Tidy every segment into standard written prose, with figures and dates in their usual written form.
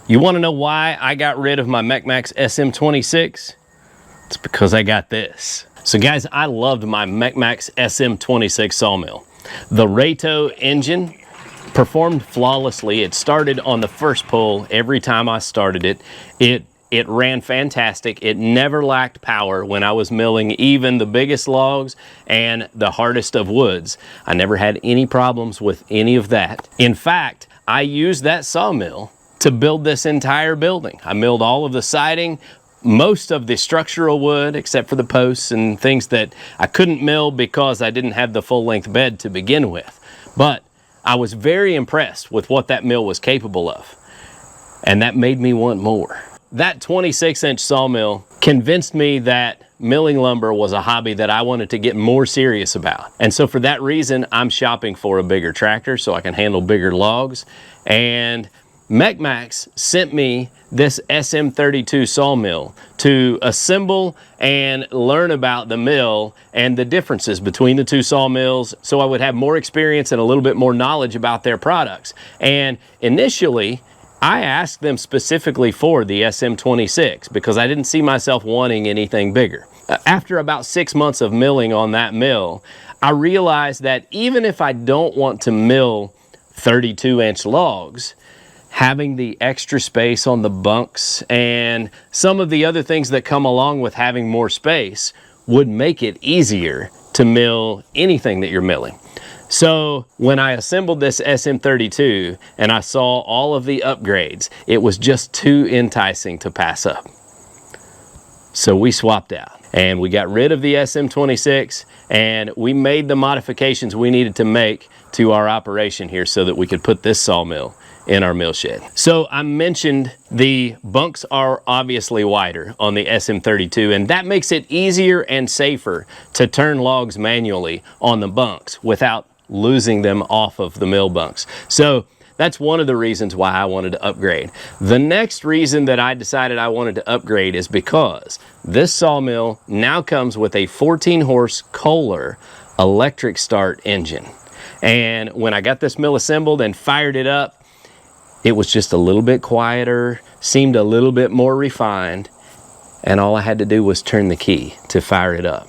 You want to know why I got rid of my MechMaxx SM-26? It's because I got this. So guys, I loved my MechMaxx SM-26 Sawmill. The Rato engine performed flawlessly. It started on the first pull every time I started it. It ran fantastic. It never lacked power when I was milling even the biggest logs and the hardest of woods. I never had any problems with any of that. In fact, I used that sawmill to build this entire building. I milled all of the siding, most of the structural wood, except for the posts and things that I couldn't mill because I didn't have the full-length bed to begin with. But I was very impressed with what that mill was capable of, and that made me want more. That 26-inch sawmill convinced me that milling lumber was a hobby that I wanted to get more serious about. And so for that reason, I'm shopping for a bigger tractor so I can handle bigger logs. And MechMaxx sent me this SM32 sawmill to assemble and learn about the mill and the differences between the two sawmills so I would have more experience and a little bit more knowledge about their products. And initially, I asked them specifically for the SM26 because I didn't see myself wanting anything bigger. After about 6 months of milling on that mill, I realized that even if I don't want to mill 32-inch logs, having the extra space on the bunks and some of the other things that come along with having more space would make it easier to mill anything that you're milling. So when I assembled this SM32 and I saw all of the upgrades, it was just too enticing to pass up. So we swapped out and we got rid of the SM26 and we made the modifications we needed to make to our operation here so that we could put this sawmill in our mill shed. So I mentioned the bunks are obviously wider on the SM32, and that makes it easier and safer to turn logs manually on the bunks without losing them off of the mill bunks. So that's one of the reasons why I wanted to upgrade. The next reason that I decided I wanted to upgrade is because this sawmill now comes with a 14-horse Kohler electric start engine. And when I got this mill assembled and fired it up, it was just a little bit quieter, seemed a little bit more refined, and all I had to do was turn the key to fire it up.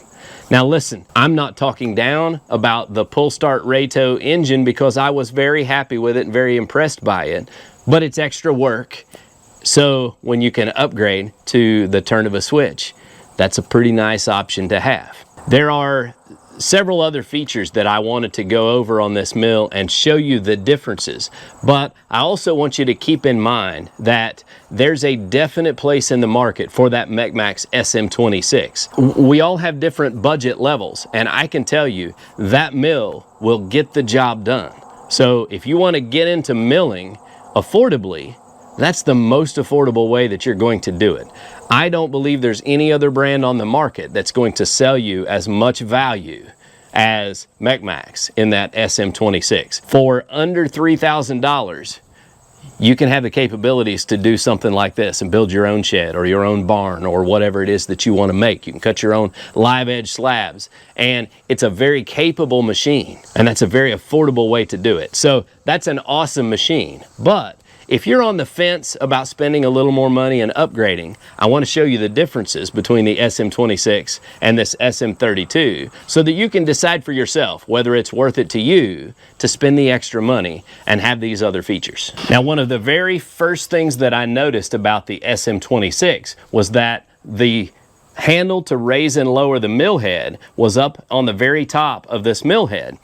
Now listen, I'm not talking down about the pull start Rato engine because I was very happy with it and very impressed by it, but it's extra work. So when you can upgrade to the turn of a switch, that's a pretty nice option to have. There are several other features that I wanted to go over on this mill and show you the differences, but I also want you to keep in mind that there's a definite place in the market for that MechMaxx SM26. We all have different budget levels, and I can tell you that mill will get the job done. So if you want to get into milling affordably, that's the most affordable way that you're going to do it. I don't believe there's any other brand on the market that's going to sell you as much value as MechMaxx in that SM26. For under $3,000, you can have the capabilities to do something like this and build your own shed or your own barn or whatever it is that you want to make. You can cut your own live edge slabs, and it's a very capable machine, and that's a very affordable way to do it. So that's an awesome machine. But if you're on the fence about spending a little more money and upgrading, I want to show you the differences between the SM26 and this SM32 so that you can decide for yourself whether it's worth it to you to spend the extra money and have these other features. Now, one of the very first things that I noticed about the SM26 was that the handle to raise and lower the mill head was up on the very top of this mill head.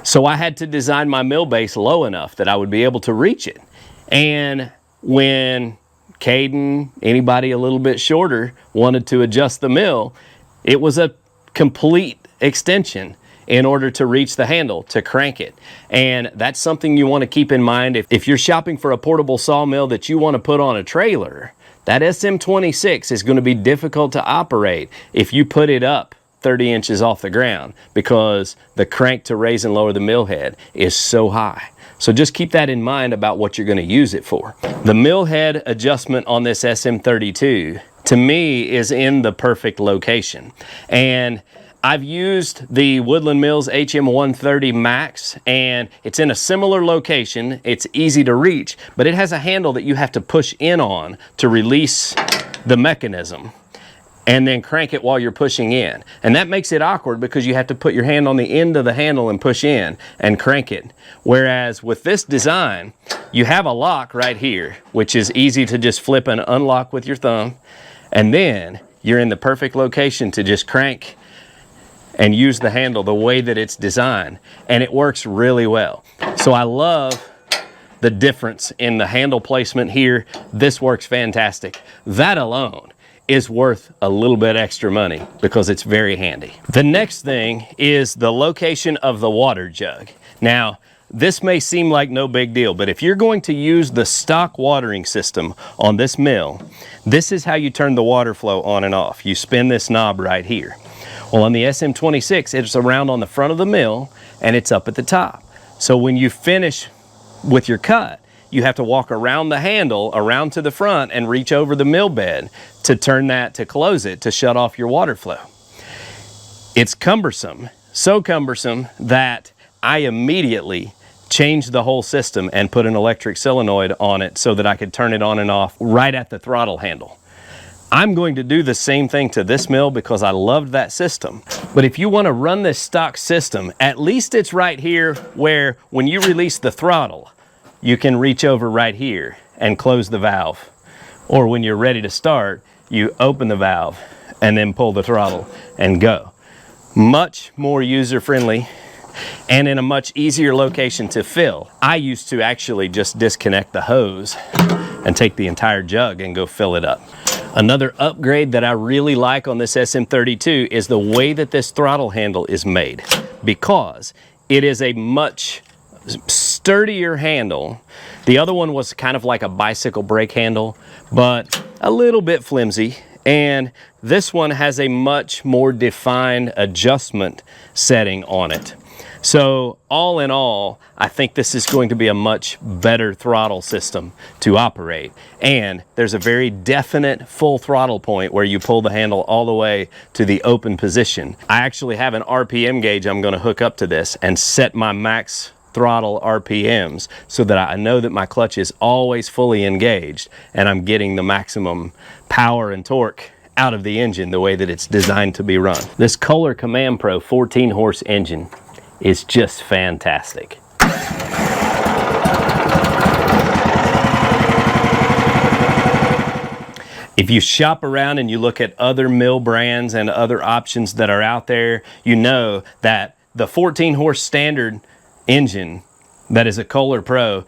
So I had to design my mill base low enough that I would be able to reach it. And when Caden, anybody a little bit shorter, wanted to adjust the mill, it was a complete extension in order to reach the handle, to crank it. And that's something you want to keep in mind. If you're shopping for a portable sawmill that you want to put on a trailer, that SM26 is going to be difficult to operate if you put it up 30 inches off the ground because the crank to raise and lower the mill head is so high. So just keep that in mind about what you're going to use it for. The mill head adjustment on this SM32, to me, is in the perfect location. And I've used the Woodland Mills HM130 Max, and it's in a similar location. It's easy to reach, but it has a handle that you have to push in on to release the mechanism and then crank it while you're pushing in. And that makes it awkward because you have to put your hand on the end of the handle and push in and crank it. Whereas with this design, you have a lock right here, which is easy to just flip and unlock with your thumb. And then you're in the perfect location to just crank and use the handle the way that it's designed, and it works really well. So I love the difference in the handle placement here. This works fantastic. That alone is worth a little bit extra money because it's very handy. The next thing is the location of the water jug. Now, this may seem like no big deal, but if you're going to use the stock watering system on this mill, this is how you turn the water flow on and off. You spin this knob right here. Well, on the SM-26, it's around on the front of the mill and it's up at the top. So when you finish with your cut, you have to walk around the handle, around to the front, and reach over the mill bed to turn that, to close it, to shut off your water flow. It's cumbersome, so cumbersome that I immediately changed the whole system and put an electric solenoid on it so that I could turn it on and off right at the throttle handle. I'm going to do the same thing to this mill because I loved that system. But if you want to run this stock system, at least it's right here where when you release the throttle, you can reach over right here and close the valve. Or when you're ready to start, you open the valve and then pull the throttle and go. Much more user-friendly and in a much easier location to fill. I used to actually just disconnect the hose and take the entire jug and go fill it up. Another upgrade that I really like on this SM32 is the way that this throttle handle is made, because it is a much sturdier handle. The other one was kind of like a bicycle brake handle, but a little bit flimsy. And this one has a much more defined adjustment setting on it. So all in all, I think this is going to be a much better throttle system to operate. And there's a very definite full throttle point where you pull the handle all the way to the open position. I actually have an RPM gauge I'm going to hook up to this and set my max throttle RPMs so that I know that my clutch is always fully engaged and I'm getting the maximum power and torque out of the engine the way that it's designed to be run. This Kohler Command Pro 14 horse engine is just fantastic. If you shop around and you look at other mill brands and other options that are out there, you know that the 14 horse standard engine that is a Kohler Pro,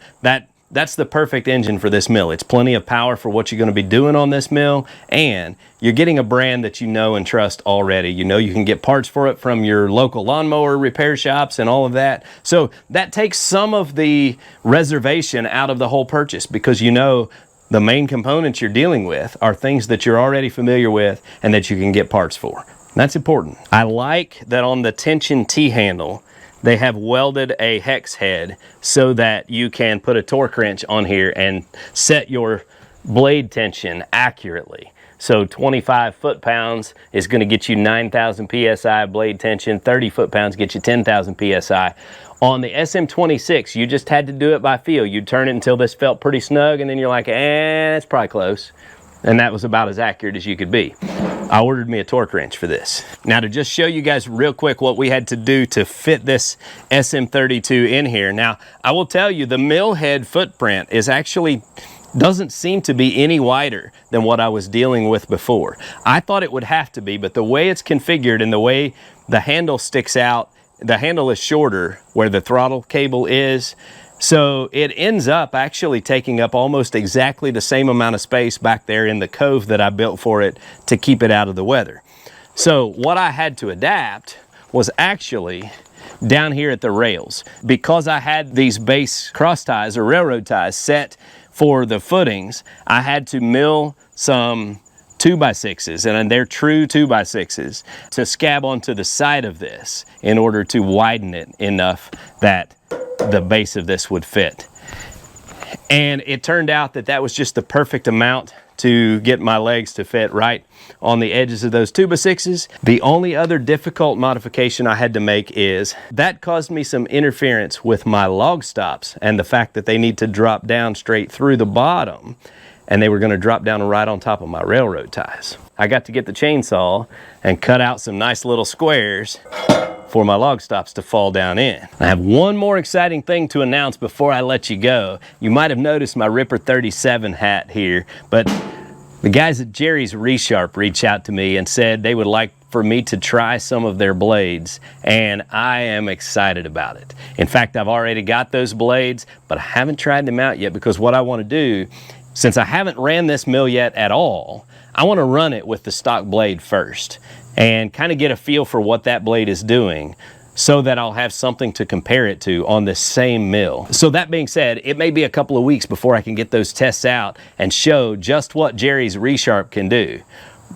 that's the perfect engine for this mill. It's plenty of power for what you're going to be doing on this mill, and you're getting a brand that you know and trust already. You know you can get parts for it from your local lawnmower repair shops and all of that. So that takes some of the reservation out of the whole purchase, because you know the main components you're dealing with are things that you're already familiar with and that you can get parts for. That's important. I like that on the tension T-handle, they have welded a hex head so that you can put a torque wrench on here and set your blade tension accurately. So 25 foot-pounds is going to get you 9,000 PSI blade tension. 30 foot-pounds gets you 10,000 PSI. On the SM-26, you just had to do it by feel. You'd turn it until this felt pretty snug, and then you're like, it's probably close. And that was about as accurate as you could be. I ordered me a torque wrench for this. Now, to just show you guys real quick what we had to do to fit this SM32 in here. Now, I will tell you, the mill head footprint is actually doesn't seem to be any wider than what I was dealing with before. I thought it would have to be, but the way it's configured and the way the handle sticks out, the handle is shorter where the throttle cable is. So it ends up actually taking up almost exactly the same amount of space back there in the cove that I built for it to keep it out of the weather. So what I had to adapt was actually down here at the rails. Because I had these base cross ties or railroad ties set for the footings, I had to mill some 2x6s, and they're true 2x6s, to scab onto the side of this in order to widen it enough that the base of this would fit. And it turned out that that was just the perfect amount to get my legs to fit right on the edges of those 2x6s. The only other difficult modification I had to make is that caused me some interference with my log stops and the fact that they need to drop down straight through the bottom, and they were going to drop down right on top of my railroad ties. I got to get the chainsaw and cut out some nice little squares for my log stops to fall down in. I have one more exciting thing to announce before I let you go. You might have noticed my Ripper 37 hat here, but the guys at Jerry's Resharp reached out to me and said they would like for me to try some of their blades, and I am excited about it. In fact, I've already got those blades, but I haven't tried them out yet because what I want to do, since I haven't ran this mill yet at all, I want to run it with the stock blade first and kind of get a feel for what that blade is doing so that I'll have something to compare it to on the same mill. So that being said, it may be a couple of weeks before I can get those tests out and show just what Jerry's Resharp can do.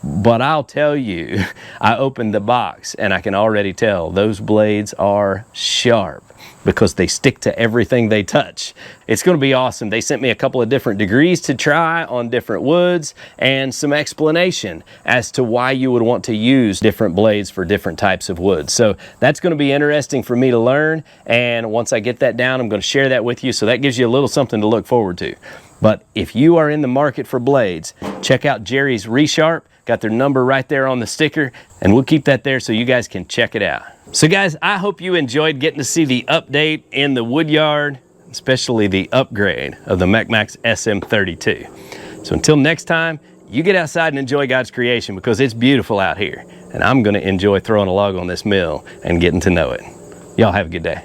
But I'll tell you, I opened the box and I can already tell those blades are sharp because they stick to everything they touch. It's going to be awesome. They sent me a couple of different degrees to try on different woods and some explanation as to why you would want to use different blades for different types of wood. So that's going to be interesting for me to learn, and once I get that down, I'm going to share that with you, so that gives you a little something to look forward to. But if you are in the market for blades, check out Jerry's Resharp. Got their number right there on the sticker, and we'll keep that there so you guys can check it out. So guys, I hope you enjoyed getting to see the update in the wood yard, especially the upgrade of the MechMaxx SM-32. So until next time, you get outside and enjoy God's creation, because it's beautiful out here, and I'm gonna enjoy throwing a log on this mill and getting to know it. Y'all have a good day.